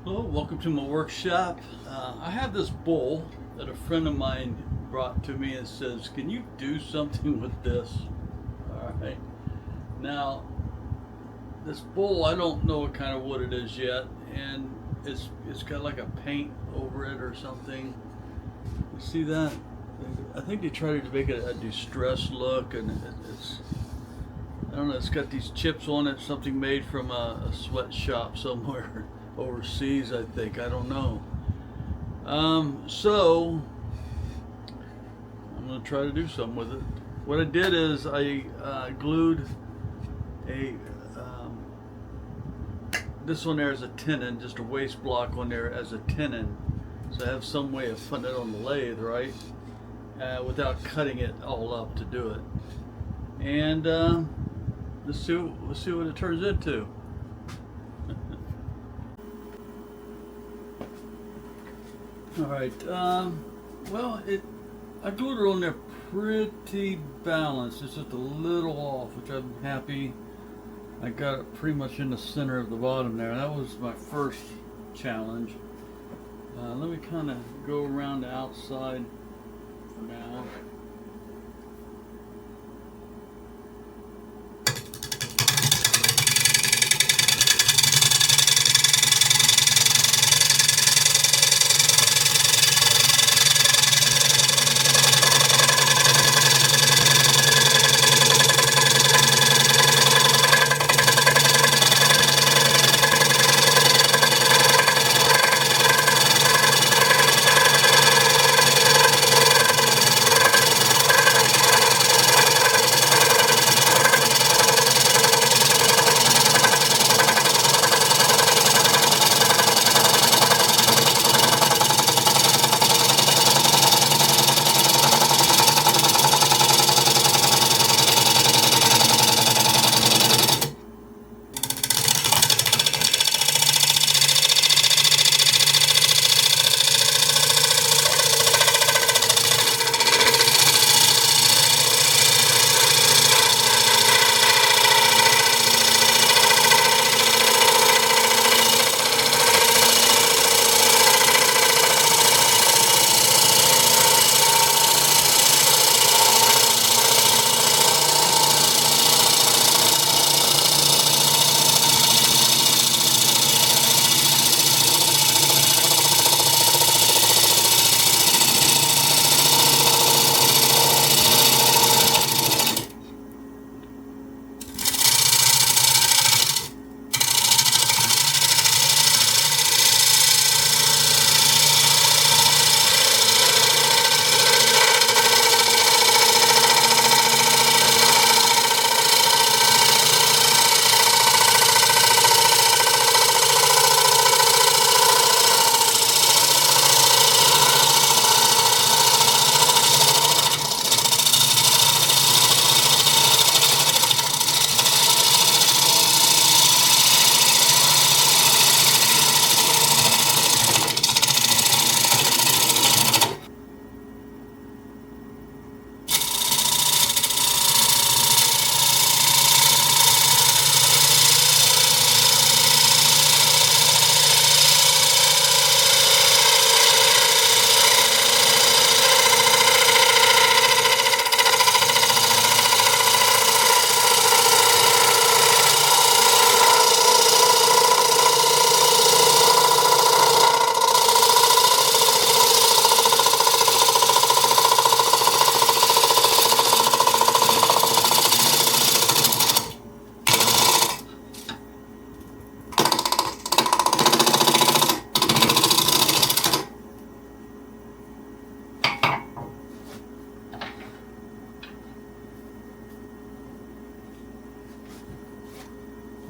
Hello, welcome to my workshop. I have this bowl that a friend of mine brought to me and says, can you do something with this? Alright. Now, this bowl, I don't know what kind of wood it is yet, and it's got like a paint over it or something. You see that? I think they tried to make it a distressed look, and it's, I don't know, it's got these chips on it, something made from a sweatshop somewhere overseas, I think. I don't know. So I'm going to try to do something with it. What I did is I glued this one there as a tenon, just a waste block on there as a tenon. So I have some way of putting it on the lathe, right? Without cutting it all up to do it. And let's see what it turns into. All right. Well, I glued it on there pretty balanced. It's just a little off, which I'm happy. I got it pretty much in the center of the bottom there. That was my first challenge. Let me kind of go around the outside for now.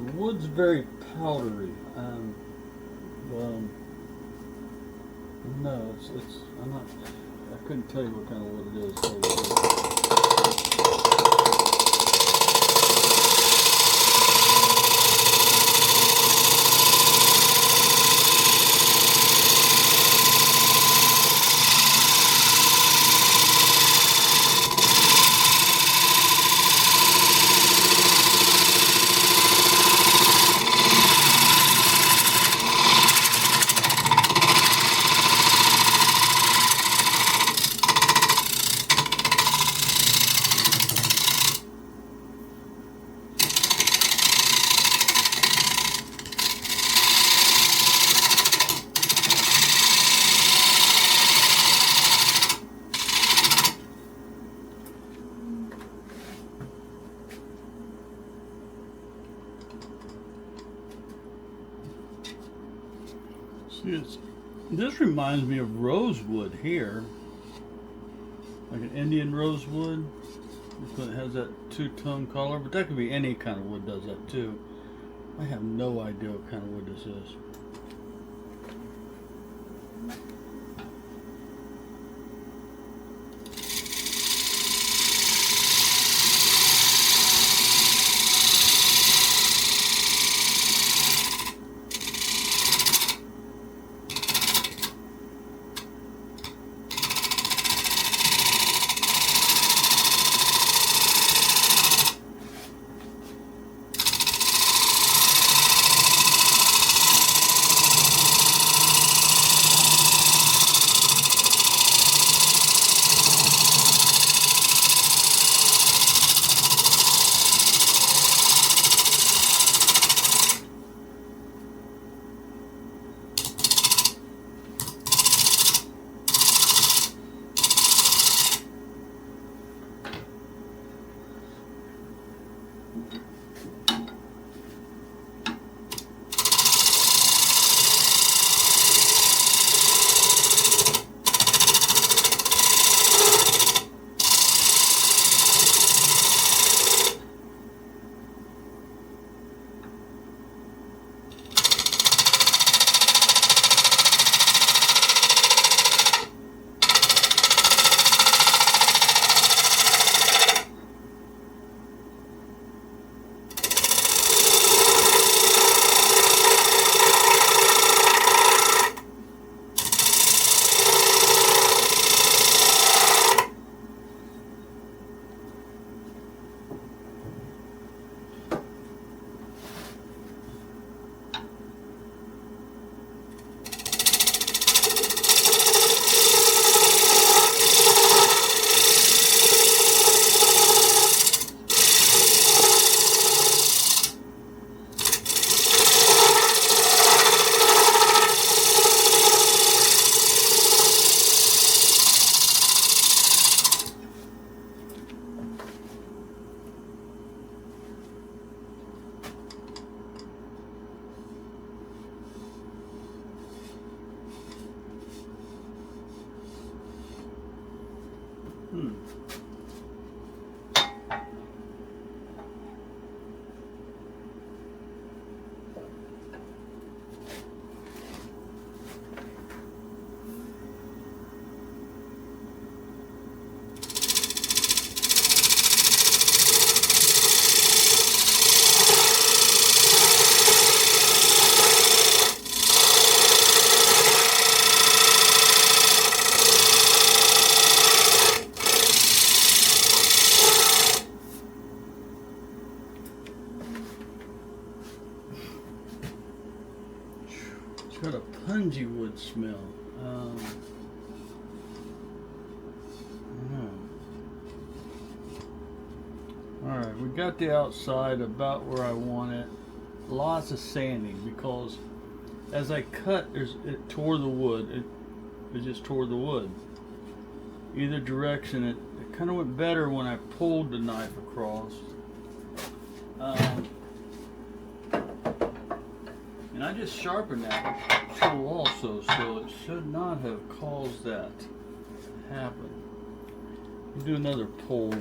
The wood's very powdery. No, I'm not. I couldn't tell you what kind of wood it is. See, this reminds me of rosewood here, like an Indian rosewood. It has that two-tone color, but that could be any kind of wood does that too. I have no idea what kind of wood this is. It's got a pungy wood smell. Alright, we got the outside about where I want it. Lots of sanding because as I cut, it tore the wood. It just tore the wood. Either direction, it kind of went better when I pulled the knife across. And I just sharpened that tool also, so it should not have caused that to happen. I'll do another pull.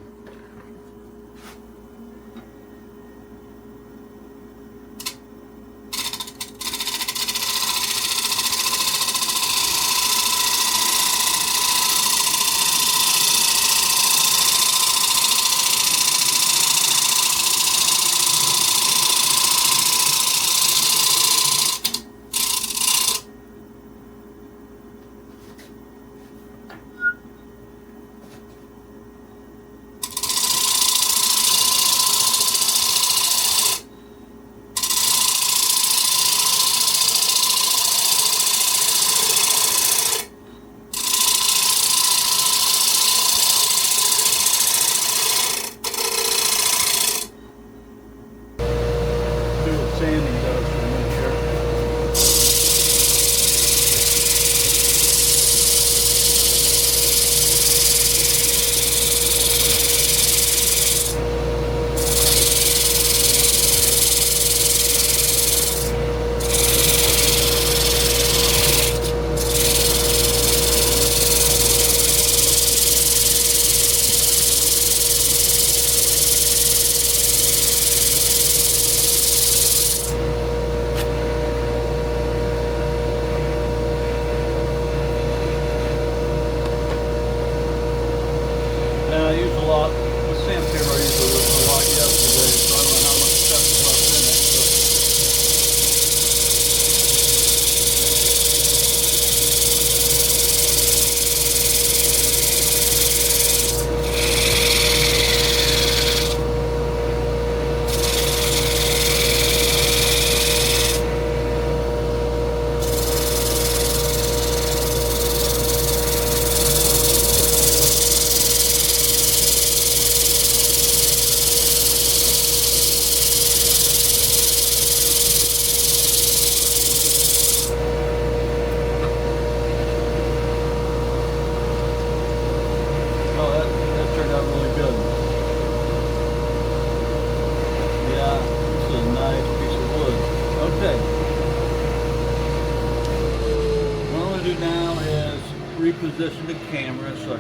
reposition the camera so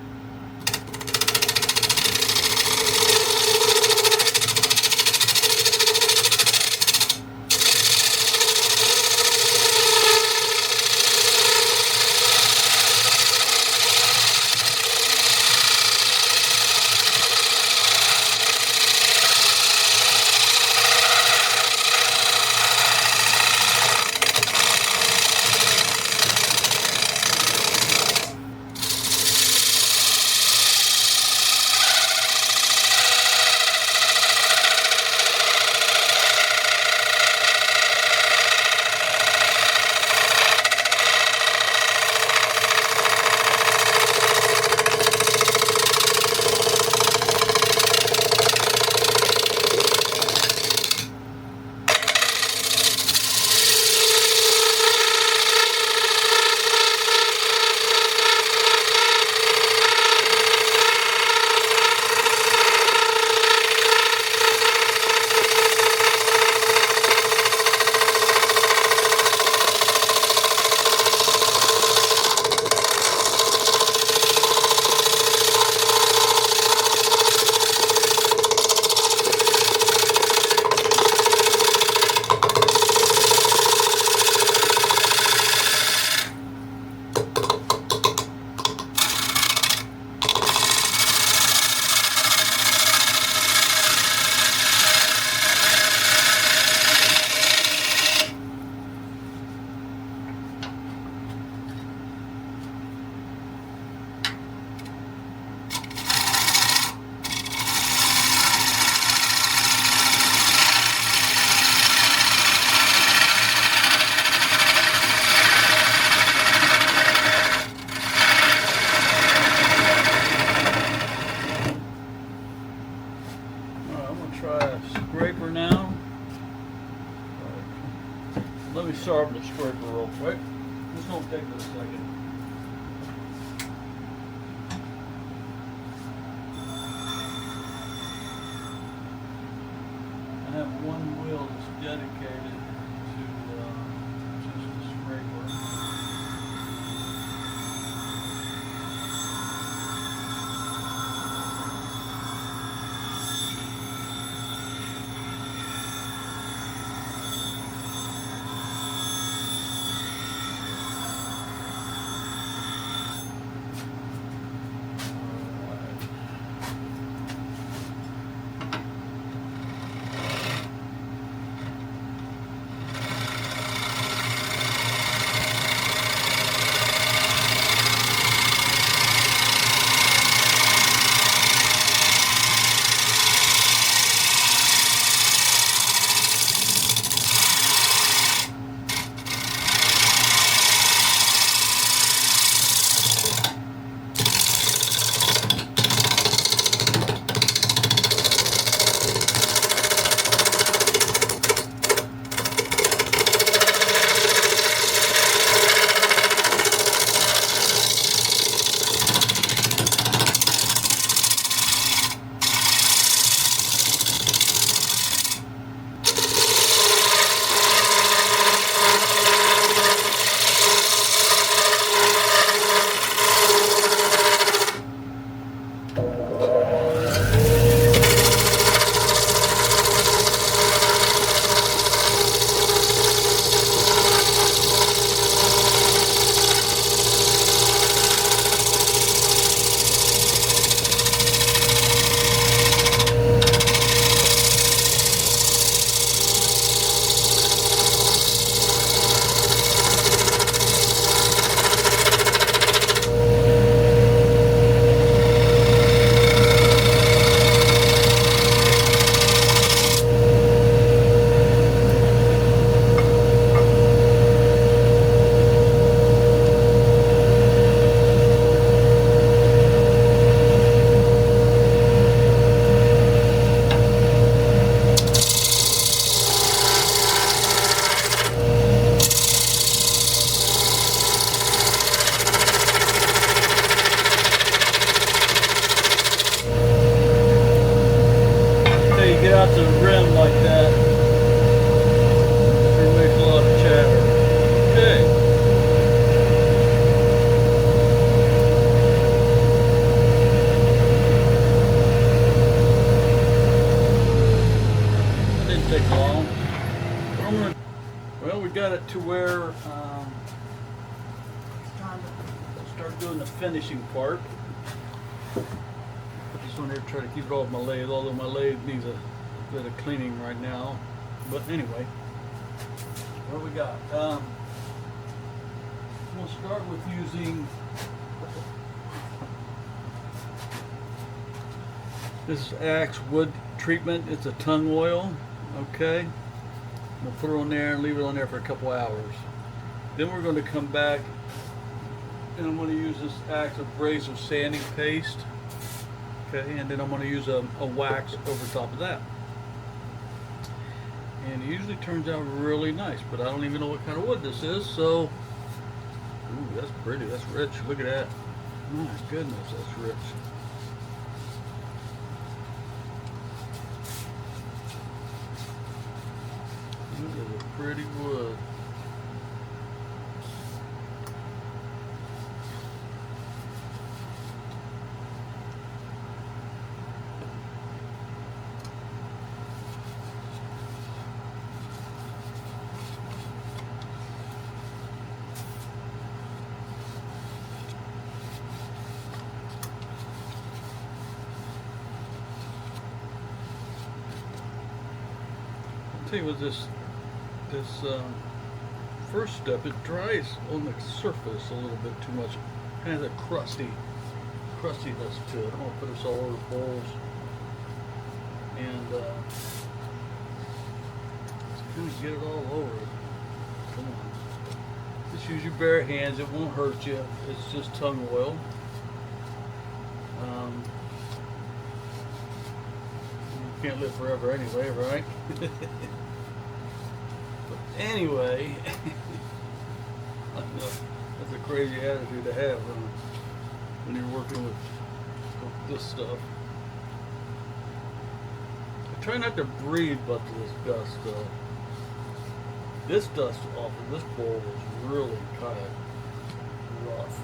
scraper now. Let me sharpen the scraper real quick. This won't take a second. I have one wheel that's dedicated to just a scraper. to where it's time to start doing the finishing part. Put this on here, try to keep it off my lathe, although my lathe needs a bit of cleaning right now. But anyway, what we got? We'll start with using this Axe wood treatment. It's a tung oil. Okay, we'll put it on there and leave it on there for a couple hours. Then we're going to come back and I'm going to use this Axe Abrasive sanding paste. Okay, and then I'm going to use a wax over top of that. And it usually turns out really nice, but I don't even know what kind of wood this is, so... Ooh, that's pretty, that's rich, look at that. My goodness, that's rich. That is a pretty wood. Tell you what, this first step, it dries on the surface a little bit too much. Kind of a crustiness to it. I'm gonna put this all over the bowls and just kind of get it all over it. Come on, just use your bare hands. It won't hurt you. It's just tung oil. You can't live forever anyway, right? But anyway, I know that's a crazy attitude to have when you're working with this stuff. I try not to breathe but this dust though. This dust off of this bowl is really kind of rough.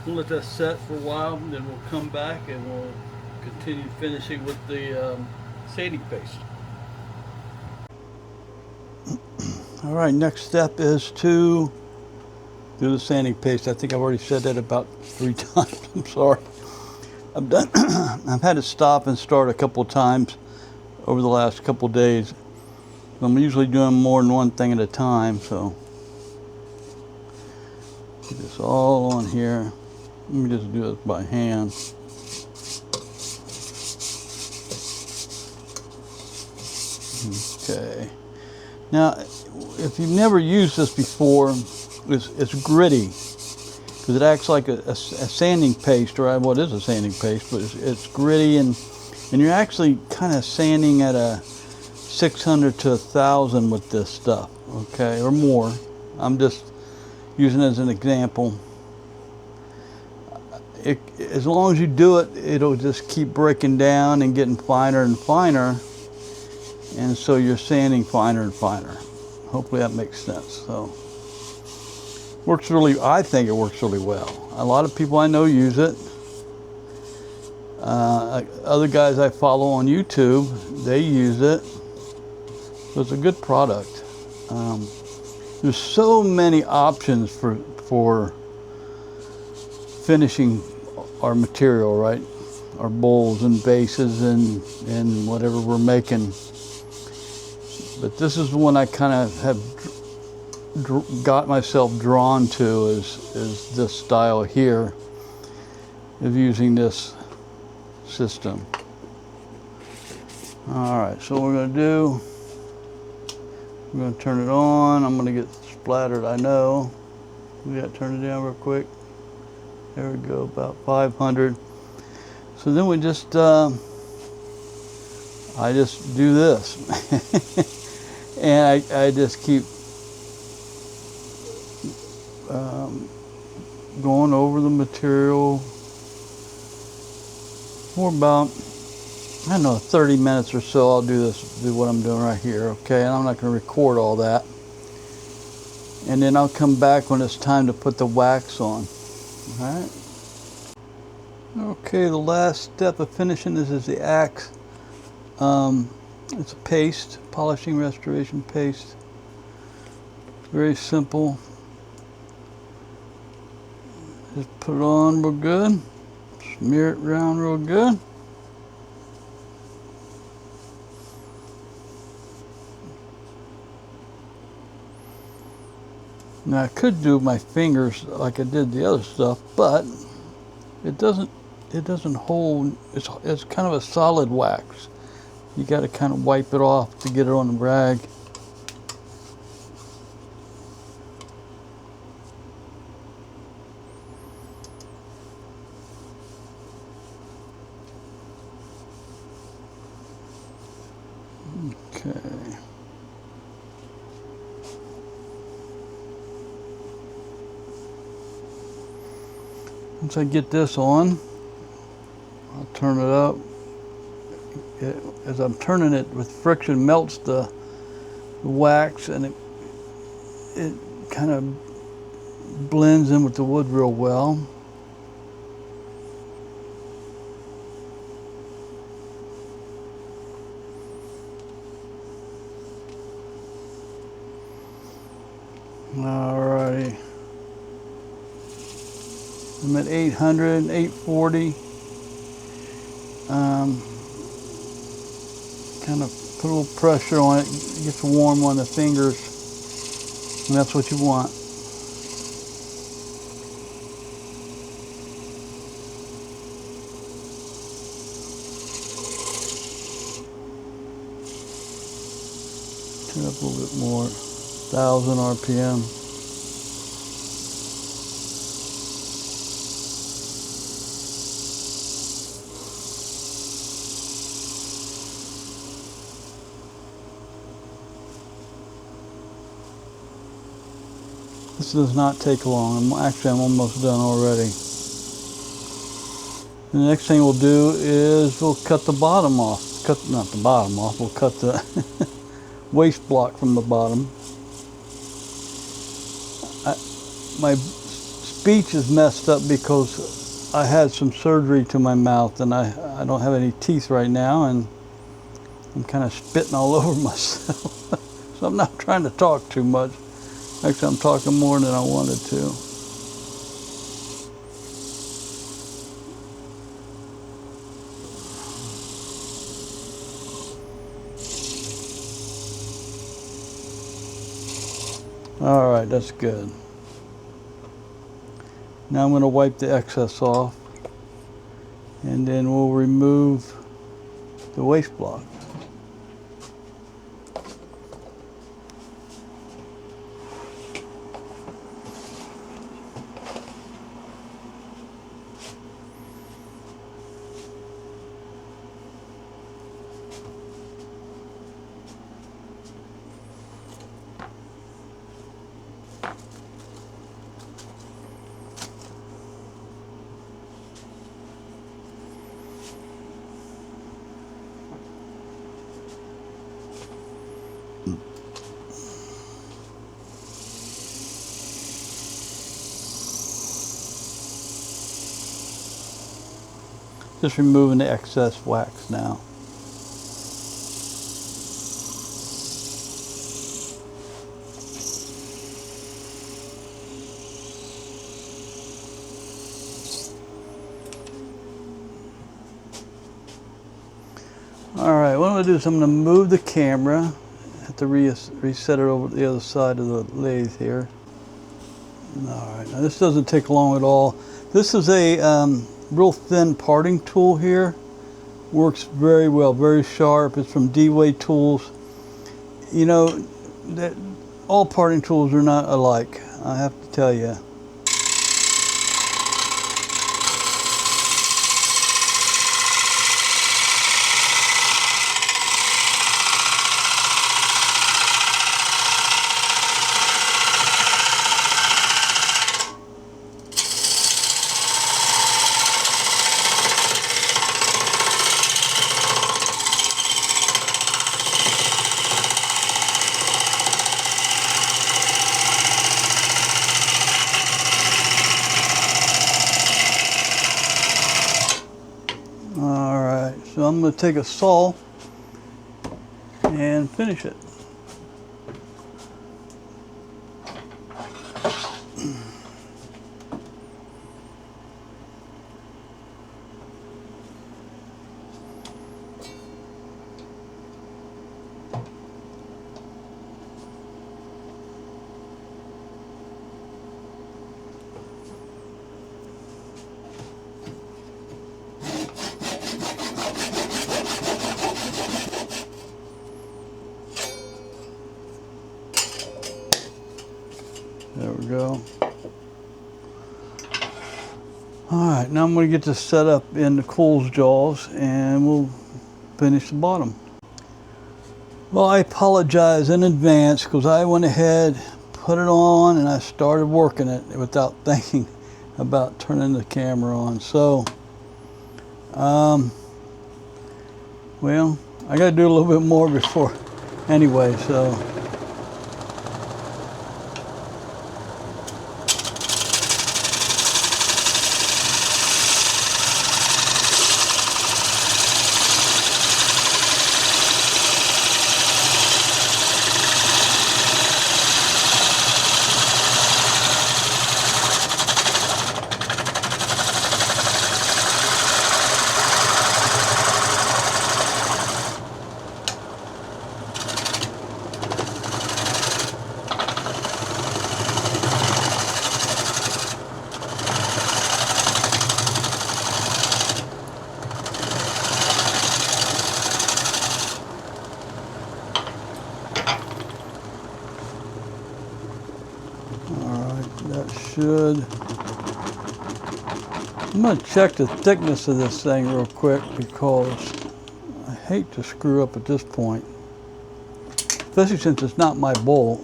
We'll let that set for a while, and then we'll come back and we'll continue finishing with the sanding paste. All right, next step is to do the sanding paste. I think I've already said that about 3 times. I'm sorry. I've had to stop and start a couple of times over the last couple of days. I'm usually doing more than one thing at a time, so put this all on here. Let me just do this by hand. Okay. Now, if you've never used this before, it's gritty because it acts like a sanding paste, or what is a sanding paste, but it's gritty, and you're actually kind of sanding at a 600 to 1,000 with this stuff, okay, or more. I'm just using it as an example. As long as you do it, it'll just keep breaking down and getting finer and finer, and so you're sanding finer and finer. Hopefully that makes sense. So works really, I think it works really well. A lot of people I know use it. Other guys I follow on YouTube, they use it. So it's a good product. There's so many options for finishing our material, right? Our bowls and bases and whatever we're making. But this is the one I kind of have got myself drawn to, is this style here of using this system. All right, so what we're going to do, we're going to turn it on. I'm going to get splattered, I know. We got to turn it down real quick. There we go, about 500. So then we just, I just do this. And I just keep going over the material for about, I don't know, 30 minutes or so. I'll do what I'm doing right here, okay? And I'm not going to record all that. and then I'll come back when it's time to put the wax on. All right. Okay, the last step of finishing this is the axe. It's a paste, polishing restoration paste. Very simple. Just put it on real good. Smear it around real good. Now I could do my fingers like I did the other stuff, but it doesn't hold. It's kind of a solid wax. You got to kind of wipe it off to get it on the rag. Okay. Once I get this on, I'll turn it up. As I'm turning it, with friction melts the wax, and it kind of blends in with the wood real well. Alrighty. I'm at 800, 840. Kind of put a little pressure on it, it gets warm on the fingers, and that's what you want. Turn up a little bit more, 1,000 RPM. This does not take long. I'm almost done already. The next thing we'll do is we'll cut the bottom off. Not the bottom off, we'll cut the waste block from the bottom. My speech is messed up because I had some surgery to my mouth, and I don't have any teeth right now, and I'm kind of spitting all over myself. So I'm not trying to talk too much. Actually, I'm talking more than I wanted to. All right, that's good. Now I'm going to wipe the excess off, and then we'll remove the waste block. Just removing the excess wax now. All right, what I'm going to do is I'm going to move the camera. I have to reset it over to the other side of the lathe here. All right, now this doesn't take long at all. This is a real thin parting tool here. Works very well, very sharp. It's from Lathe Tools. You know, all parting tools are not alike, I have to tell you. So I'm going to take a saw and finish it. There we go. All right, now I'm going to get this set up in the coils jaws and we'll finish the bottom. Well, I apologize in advance because I went ahead, put it on, and I started working it without thinking about turning the camera on. So, well, I got to do a little bit more before, anyway, so. I'm going to check the thickness of this thing real quick because I hate to screw up at this point, especially since it's not my bowl.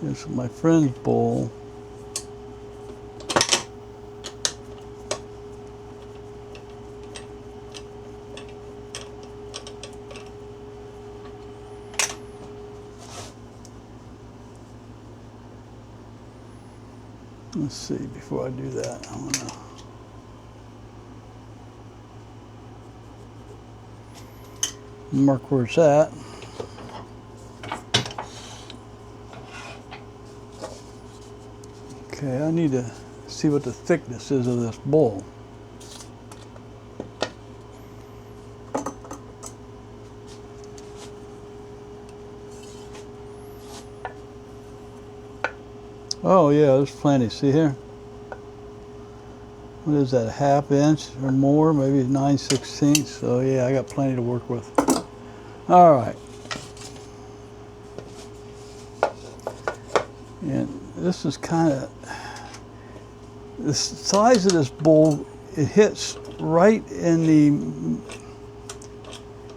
It's my friend's bowl. Let's see, before I do that, I want to mark where it's at. Okay, I need to see what the thickness is of this bowl. Oh yeah, there's plenty. See here? What is that, a ½ inch or more? Maybe 9/16. So yeah, I got plenty to work with. All right. And this is kind of, the size of this bowl, it hits right in the,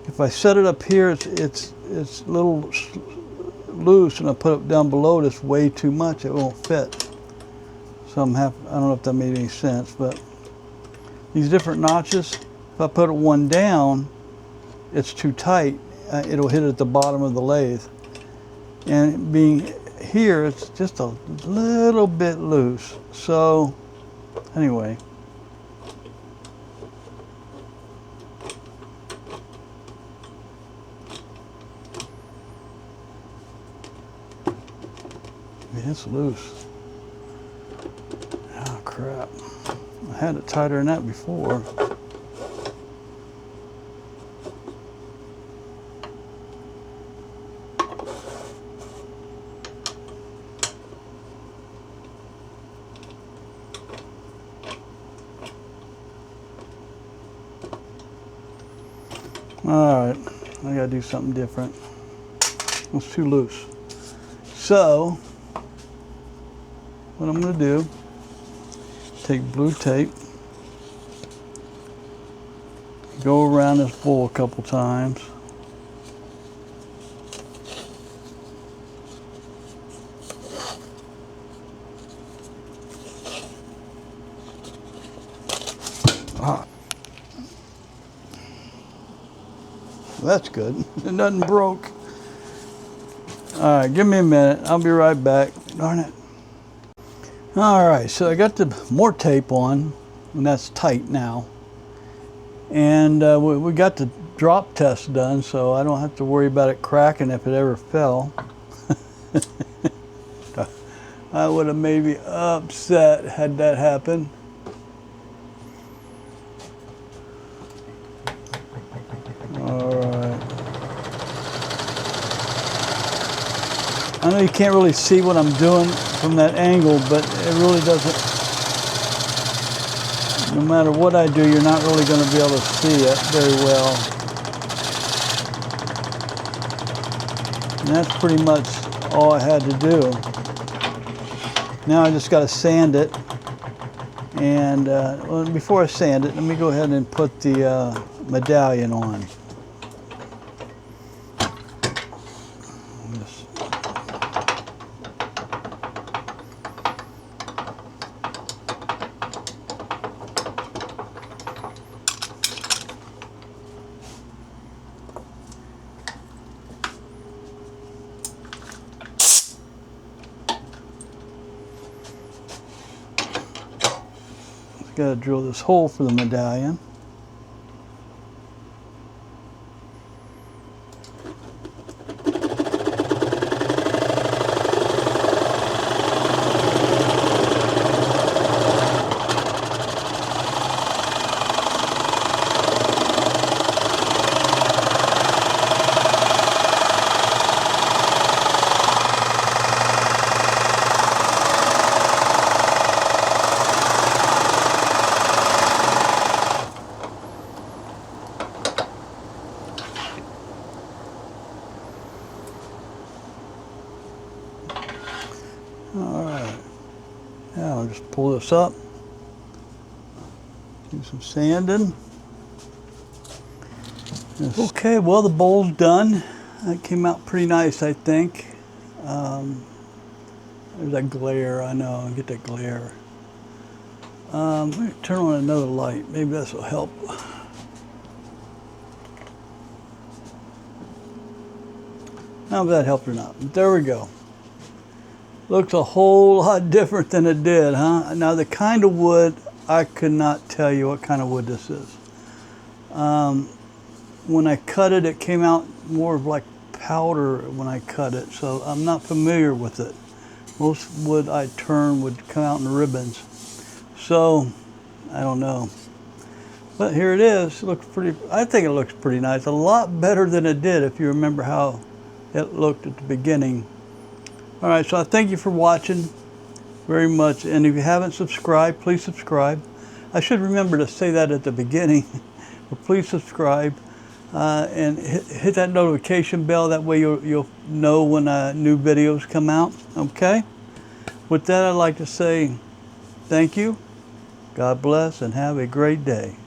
if I set it up here, it's a little loose, and I put it down below it, it's way too much, it won't fit. So I don't know if that made any sense, but these different notches, if I put one down, it's too tight, it'll hit at the bottom of the lathe. And being here, it's just a little bit loose. So anyway, it's loose. Oh crap. I had it tighter than that before. Alright, I gotta do something different. It's too loose. So what I'm going to do, take blue tape, go around this bowl a couple times. That's good. Nothing broke. All right, give me a minute. I'll be right back. Darn it. All right, so I got the more tape on, and that's tight now. And we got the drop test done, so I don't have to worry about it cracking if it ever fell. I would have made me upset had that happened. Alright. I know you can't really see what I'm doing from that angle, but it really doesn't. No matter what I do, you're not really going to be able to see it very well. And that's pretty much all I had to do. Now I just got to sand it. And well, before I sand it, let me go ahead and put the medallion on. Got to drill this hole for the medallion. Alright, now I'll just pull this up, do some sanding. Okay, well the bowl's done. That came out pretty nice, I think. There's that glare, I know, get that glare. Let me turn on another light, maybe this will help. I don't know if that helped or not, but there we go. Looks a whole lot different than it did, huh? Now the kind of wood, I could not tell you what kind of wood this is. When I cut it, it came out more of like powder when I cut it, so I'm not familiar with it. Most wood I turn would come out in ribbons. So, I don't know. But here it is. It looks pretty, I think it looks pretty nice. A lot better than it did if you remember how it looked at the beginning. All right, so I thank you for watching very much. And if you haven't subscribed, please subscribe. I should remember to say that at the beginning, but please subscribe and hit that notification bell. That way you'll know when new videos come out, okay? With that, I'd like to say thank you, God bless, and have a great day.